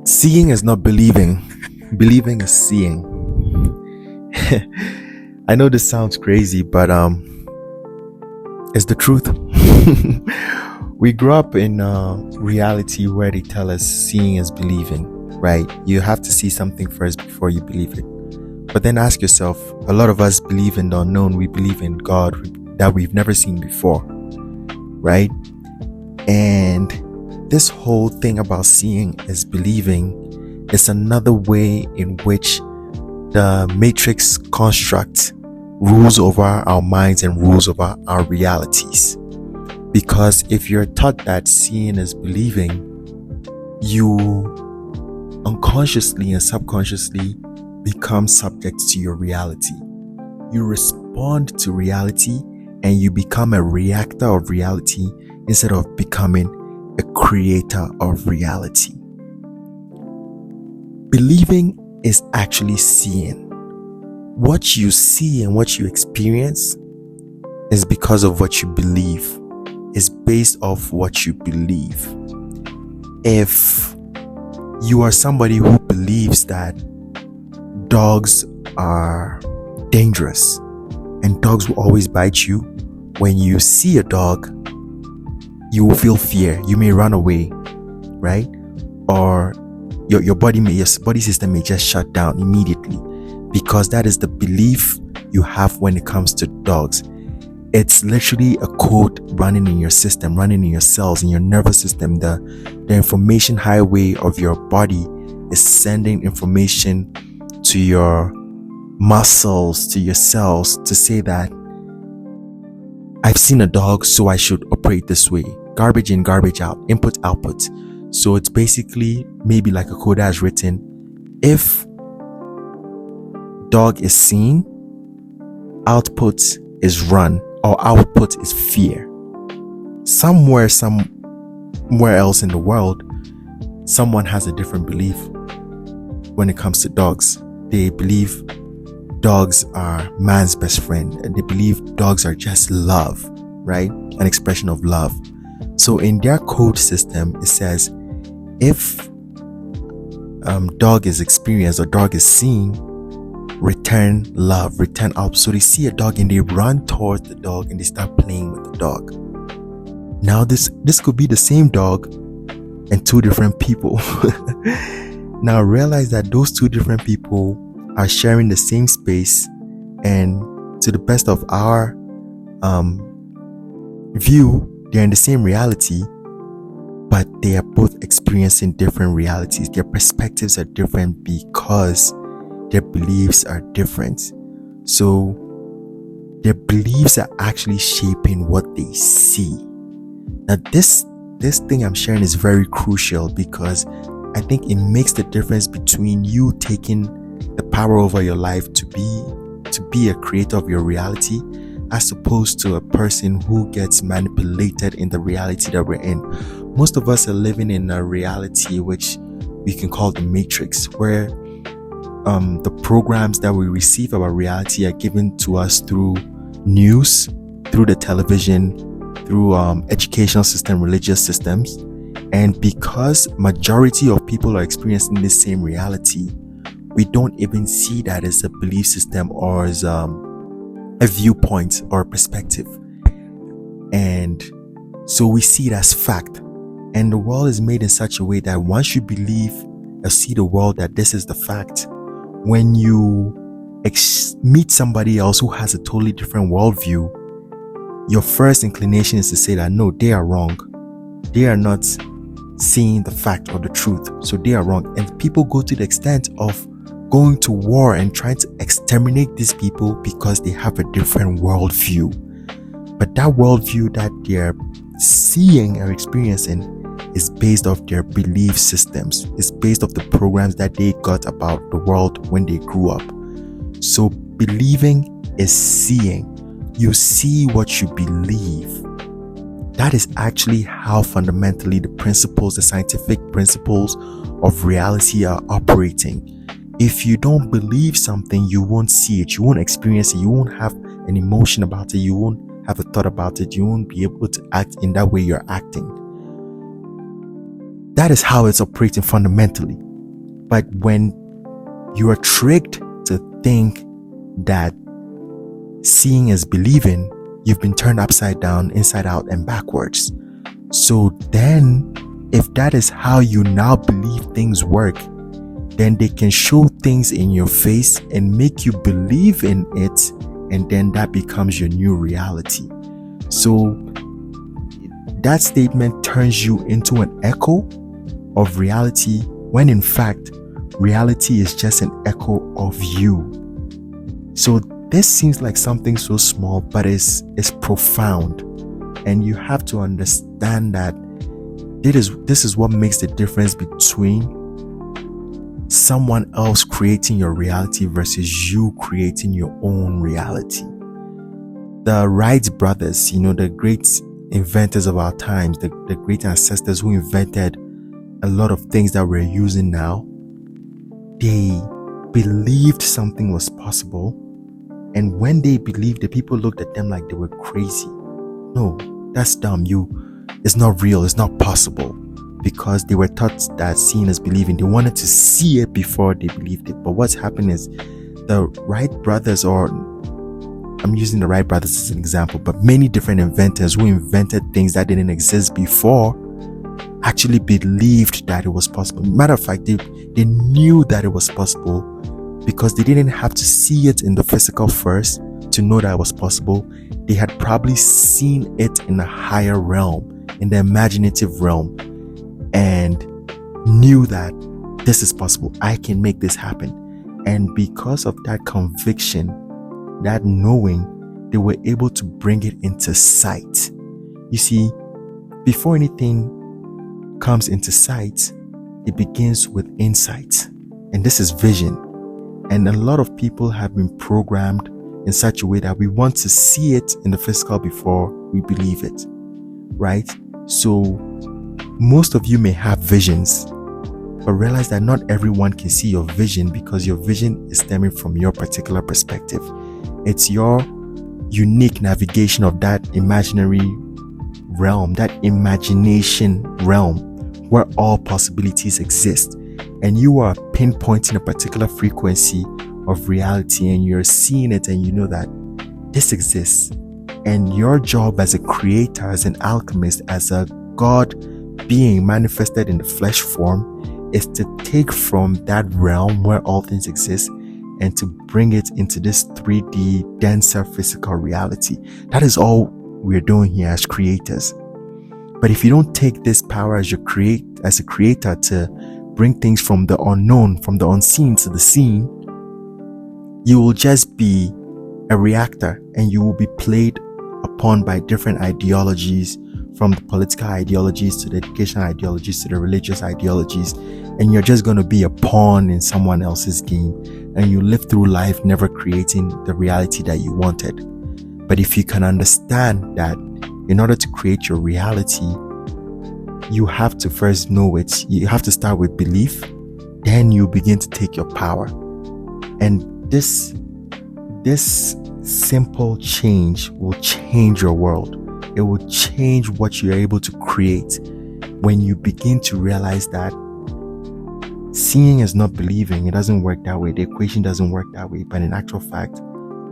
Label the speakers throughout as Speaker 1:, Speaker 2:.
Speaker 1: Seeing is not believing, believing is seeing. I know this sounds crazy, but it's the truth. We grew up in a reality where they tell us seeing is believing, right? You have to see something first before you believe it. But then ask yourself, a lot of us believe in the unknown. We believe in God that we've never seen before, right? And this whole thing about seeing is believing is another way in which the matrix construct rules over our minds and rules over our realities. Because if you're taught that seeing is believing, you unconsciously and subconsciously become subject to your reality. You respond to reality and you become a reactor of reality instead of becoming a creator of reality. Believing is actually seeing. What you see and what you experience is because of what you believe. It's based off what you believe. If you are somebody who believes that dogs are dangerous and dogs will always bite you, when you see a dog, you will feel fear. You may run away, right? Or your body system may just shut down immediately, because that is the belief you have when it comes to dogs. It's literally a code running in your system, running in your cells, in your nervous system. The information highway of your body is sending information to your muscles, to your cells, to say that I've seen a dog, so I should operate this way. Garbage in, garbage out, input, output. So it's basically maybe like a code that's written. If dog is seen, output is run, or output is fear. Somewhere else in the world, someone has a different belief when it comes to dogs. They believe dogs are man's best friend, and they believe dogs are just love, right? An expression of love. So in their code system, it says if dog is experienced or dog is seen, return love, return out. So they see a dog and they run towards the dog and they start playing with the dog. Now this could be the same dog and two different people. Now realize that those two different people are sharing the same space, and to the best of our view, they're in the same reality, but they are both experiencing different realities. Their perspectives are different because their beliefs are different. So their beliefs are actually shaping what they see. Now this thing I'm sharing is very crucial, because I think it makes the difference between you taking the power over your life to be a creator of your reality, as opposed to a person who gets manipulated in the reality that we're in. Most of us are living in a reality which we can call the matrix, where the programs that we receive about reality are given to us through news, through the television, through educational system, religious systems. And because majority of people are experiencing the same reality, we don't even see that as a belief system or as a viewpoint or a perspective. And so we see it as fact. And the world is made in such a way that once you believe or see the world that this is the fact, when you meet somebody else who has a totally different worldview, your first inclination is to say that no, they are wrong. They are not seeing the fact or the truth, so they are wrong. And people go to the extent of going to war and trying to exterminate these people because they have a different worldview. But that worldview that they're seeing or experiencing is based off their belief systems. It's based off the programs that they got about the world when they grew up. So believing is seeing. You see what you believe. That is actually how fundamentally the principles, the scientific principles of reality are operating. If you don't believe something, you won't see it, you won't experience it, you won't have an emotion about it, you won't have a thought about it, you won't be able to act in that way you're acting. That is how it's operating fundamentally. But when you are tricked to think that seeing is believing, you've been turned upside down, inside out, and backwards. So then, if that is how you now believe things work, then they can show things in your face and make you believe in it, and then that becomes your new reality. So that statement turns you into an echo of reality, when in fact reality is just an echo of you. So this seems like something so small, but it's profound, and you have to understand that this is what makes the difference between someone else creating your reality versus you creating your own reality. The Wright brothers, the great inventors of our times, the great ancestors who invented a lot of things that we're using now, they believed something was possible. And when they believed, the people looked at them like they were crazy. No, that's dumb. It's not real. It's not possible. Because they were taught that seeing is believing. They wanted to see it before they believed it. But what's happened is the Wright brothers, or I'm using the Wright brothers as an example, but many different inventors who invented things that didn't exist before actually believed that it was possible. Matter of fact, they knew that it was possible because they didn't have to see it in the physical first to know that it was possible. They had probably seen it in a higher realm, in the imaginative realm, and knew that this is possible. I can make this happen. And because of that conviction, that knowing, they were able to bring it into sight. You see, before anything comes into sight, it begins with insight. And this is vision. And a lot of people have been programmed in such a way that we want to see it in the physical before we believe it, right? So most of you may have visions, but realize that not everyone can see your vision, because your vision is stemming from your particular perspective. It's your unique navigation of that imaginary realm, that imagination realm where all possibilities exist. And you are pinpointing a particular frequency of reality, and you're seeing it, and you know that this exists. And your job as a creator, as an alchemist, as a God being manifested in the flesh form, is to take from that realm where all things exist and to bring it into this 3D denser physical reality. That is all we're doing here as creators. But if you don't take this power as a creator to bring things from the unknown, from the unseen to the seen, you will just be a reactor, and you will be played upon by different ideologies, from the political ideologies to the educational ideologies to the religious ideologies, and you're just going to be a pawn in someone else's game, and you live through life never creating the reality that you wanted. But if you can understand that in order to create your reality, you have to first know it. You have to start with belief, then you begin to take your power. And this simple change will change your world. It will change what you're able to create when you begin to realize that seeing is not believing. It doesn't work that way. The equation doesn't work that way. But in actual fact,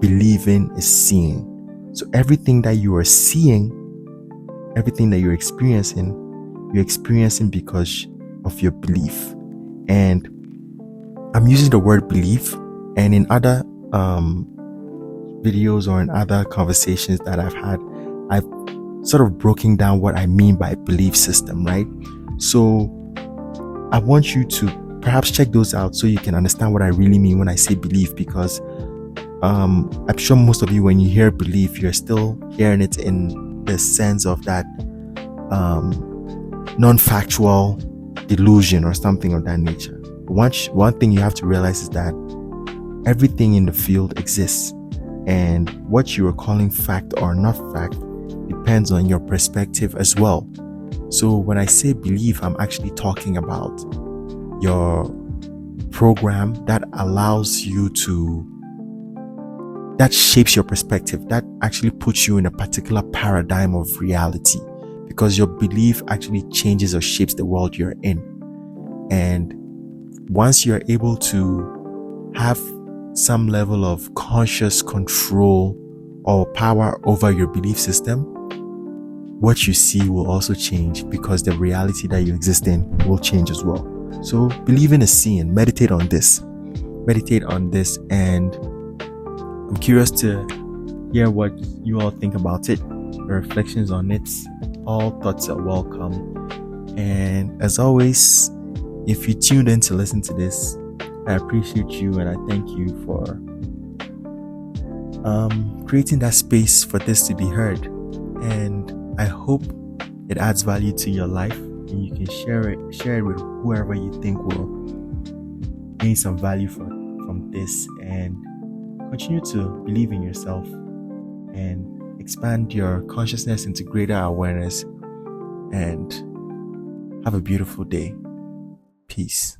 Speaker 1: believing is seeing. So everything that you are seeing, everything that you're experiencing because of your belief. And I'm using the word belief, and in other videos or in other conversations that I've had, I've sort of broken down what I mean by belief system, right? So I want you to perhaps check those out so you can understand what I really mean when I say belief, because I'm sure most of you, when you hear belief, you're still hearing it in the sense of that non-factual delusion or something of that nature. One thing you have to realize is that everything in the field exists, and what you are calling fact or not fact depends on your perspective as well. So when I say belief, I'm actually talking about your program that allows you that shapes your perspective, that actually puts you in a particular paradigm of reality, because your belief actually changes or shapes the world you're in. And once you're able to have some level of conscious control or power over your belief system, what you see will also change, because the reality that you exist in will change as well. So believing is seeing. Meditate on this, and I'm curious to hear what you all think about it, your reflections on it. All thoughts are welcome. And as always, if you tuned in to listen to this, I appreciate you, and I thank you for creating that space for this to be heard. And I hope it adds value to your life, and you can share it with whoever you think will gain some value from this, and continue to believe in yourself and expand your consciousness into greater awareness. And have a beautiful day. Peace.